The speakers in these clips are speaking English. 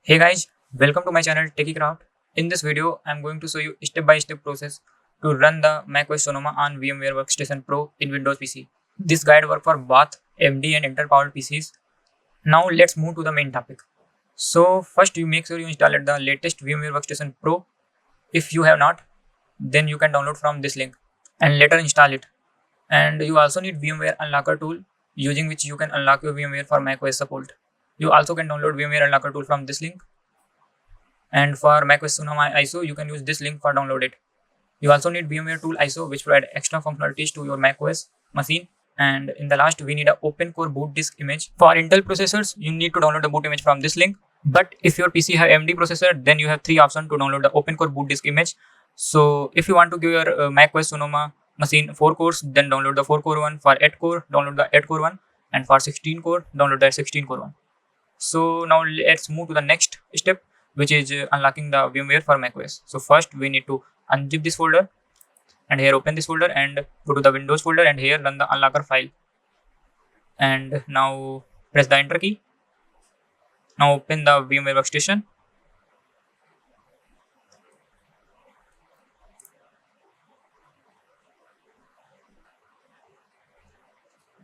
Hey guys, welcome to my channel TechieCraft. In this video, I'm going to show you step-by-step process to run the macOS Sonoma on VMware Workstation Pro in Windows PC. This guide works for both AMD and Intel powered PCs. Now let's move to the main topic. So first you make sure you install the latest VMware Workstation Pro. If you have not, then you can download from this link and later install it. And you also need VMware Unlocker tool using which you can unlock your VMware for macOS support. You also can download VMware Unlocker tool from this link. And for macOS Sonoma ISO, you can use this link for download it. You also need VMware Tool ISO, which provide extra functionalities to your macOS machine. And in the last, we need a open core boot disk image. For Intel processors, you need to download the boot image from this link. But if your PC have AMD processor, then you have three options to download the open core boot disk image. So if you want to give your macOS Sonoma machine 4 cores, then download the 4 core one. For 8 core, download the 8 core one. And for 16 core, download the 16 core one. So now let's move to the next step, which is unlocking the VMware for macOS. So first we need to unzip this folder and here open this folder and go to the Windows folder and here run the unlocker file. And now press the enter key. Now open the VMware workstation.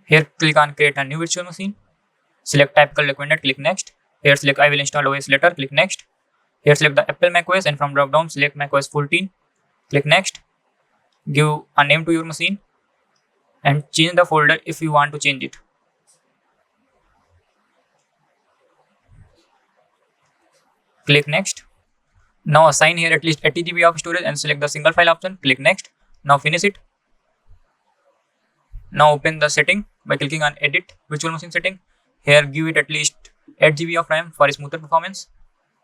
Here click on create a new virtual machine. Select typical recommended, click next. Here select I will install OS later, click next. Here select the Apple macOS and from drop down select macOS 14, click next. Give a name to your machine and change the folder if you want to change it. Click next. Now assign here at least 80 GB of storage and select the single file option. Click next. Now finish it. Now open the setting by clicking on edit virtual machine setting. Here give it at least 8 GB of RAM for smoother performance.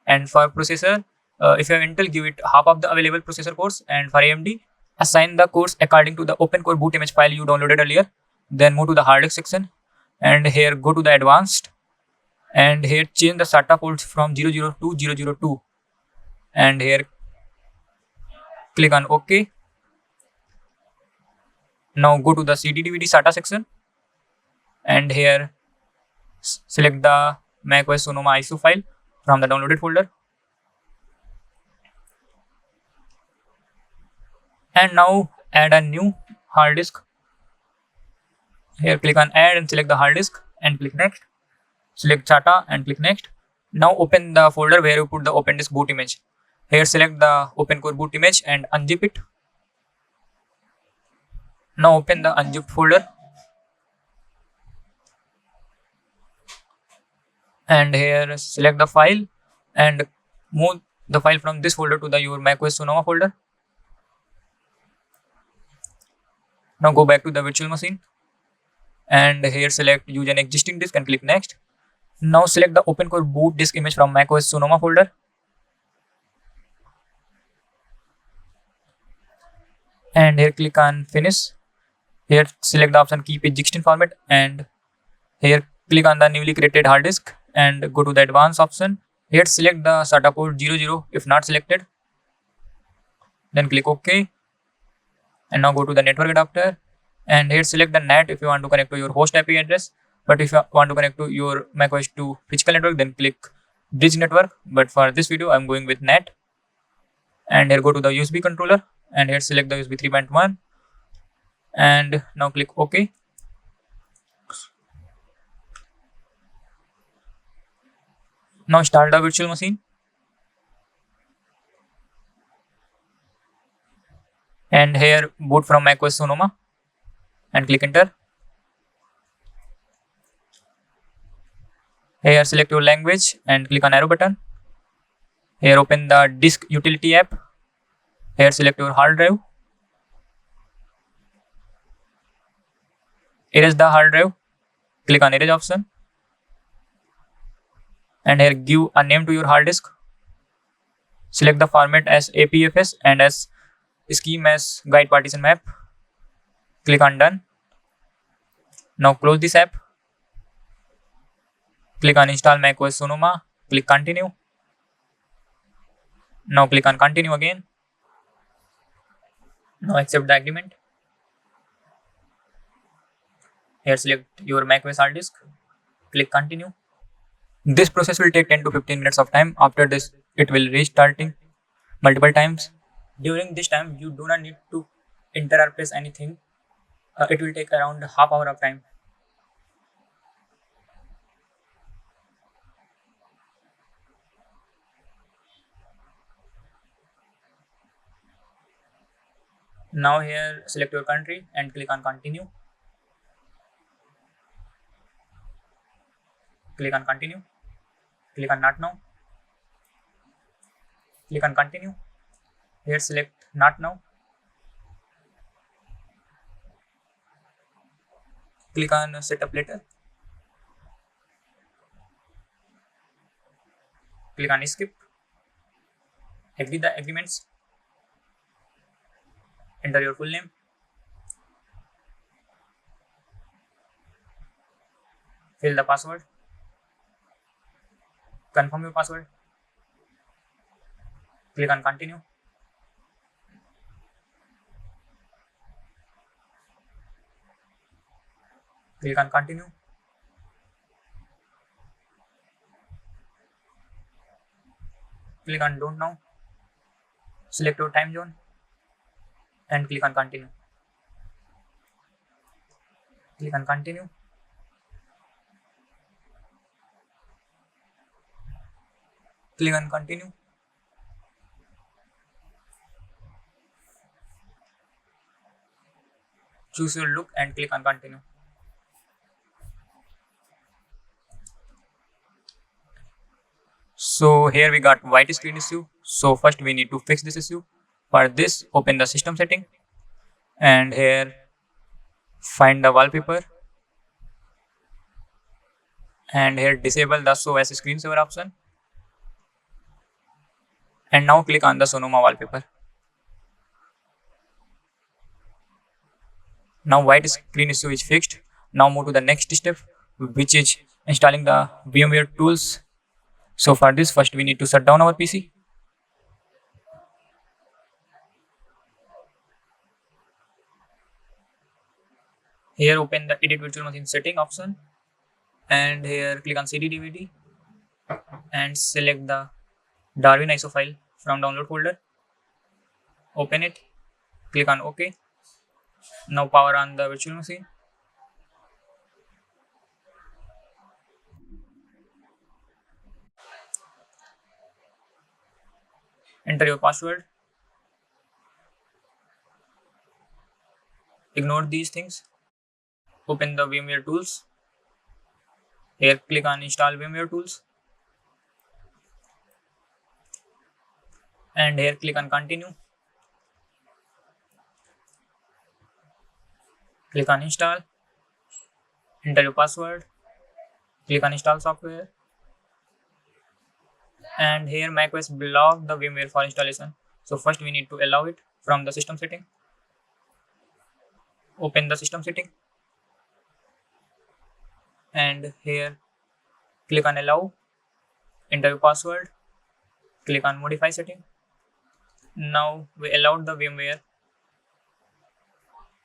And for processor, if you have Intel, give it half of the available processor cores. And for AMD, assign the cores according to the open core boot image file you downloaded earlier. Then move to the hard disk section and here go to the advanced and here change the SATA ports from 00 to 002 and here click on OK. Now go to the CD DVD SATA section and here select the macOS Sonoma ISO file from the downloaded folder. And now add a new hard disk. Here click on add and select the hard disk and click next. Select SATA and click next. Now open the folder where you put the open disk boot image. Here select the open core boot image and unzip it. Now open the unzipped folder and here select the file and move the file from this folder to the your macOS Sonoma folder. Now go back to the virtual machine and here select use an existing disk and click next. Now select the open core boot disk image from macOS Sonoma folder. And here click on finish. Here select the option keep existing format and here click on the newly created hard disk and go to the advanced option. Here select the SATA port 00 if not selected. Then click OK. And now go to the network adapter and here select the NAT if you want to connect to your host IP address. But if you want to connect to your macOS to physical network, then click bridge network. But for this video, I'm going with NAT. And here go to the USB controller and here select the USB 3.1 and now click OK. Now start the virtual machine and here boot from macOS Sonoma and click enter. Here select your language and click on arrow button. Here open the disk utility app. Here select your hard drive. Erase the hard drive. Click on erase option. And here give a name to your hard disk. Select the format as APFS and as scheme as guide partition map. Click on done. Now close this app. Click on install macOS Sonoma. Click continue. Now click on continue again. Now accept the agreement. Here select your macOS hard disk. Click continue. This process will take 10 to 15 minutes of time. After this, it will restarting multiple times. During this time, you do not need to enter or press anything. It will take around half hour of time. Now here select your country and click on continue. Click on continue. Click on not now. Click on continue. Here select not now. Click on setup later. Click on skip. Agree the agreements. Enter your full name. Fill the password. Confirm your password. Click on continue. Click on continue. Click on don't now. Select your time zone and click on continue. Click on continue. Click on continue. Choose your look and click on continue. So here we got white screen issue. So first we need to fix this issue. For this, open the system setting and here find the wallpaper and here disable the show as screensaver option and now click on the Sonoma wallpaper. Now white screen issue is fixed. Now move to the next step, which is installing the VMware tools. So for this, first we need to shut down our PC. Here open the edit virtual machine setting option and here click on CD DVD and select the Darwin ISO file from download folder. Open it, click on OK. Now power on the virtual machine. Enter your password. Ignore these things. Open the VMware tools. Here click on install VMware tools. And here click on continue. Click on install. Enter your password. Click on install software. And here macOS block the VMware for installation. So first we need to allow it from the system setting. Open the system setting. And here click on allow. Enter your password. Click on modify setting. Now we allowed the VMware.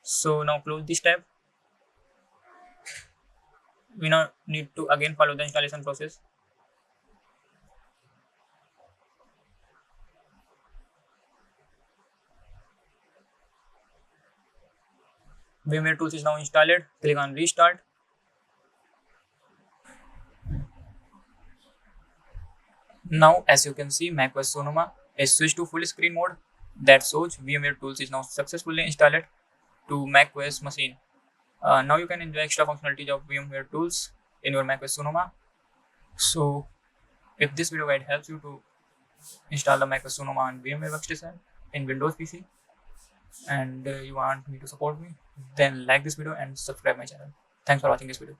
So now close this tab. We now need to again follow the installation process. VMware tools is now installed. Click on restart. Now as you can see, macOS Sonoma is switched to full screen mode. That shows VMware tools is now successfully installed to macOS machine. Now you can enjoy extra functionalities of VMware tools in your macOS Sonoma. So if this video guide helps you to install the macOS Sonoma on VMware workstation in Windows PC and you want me to support me, then like this video and subscribe my channel. Thanks for watching this video.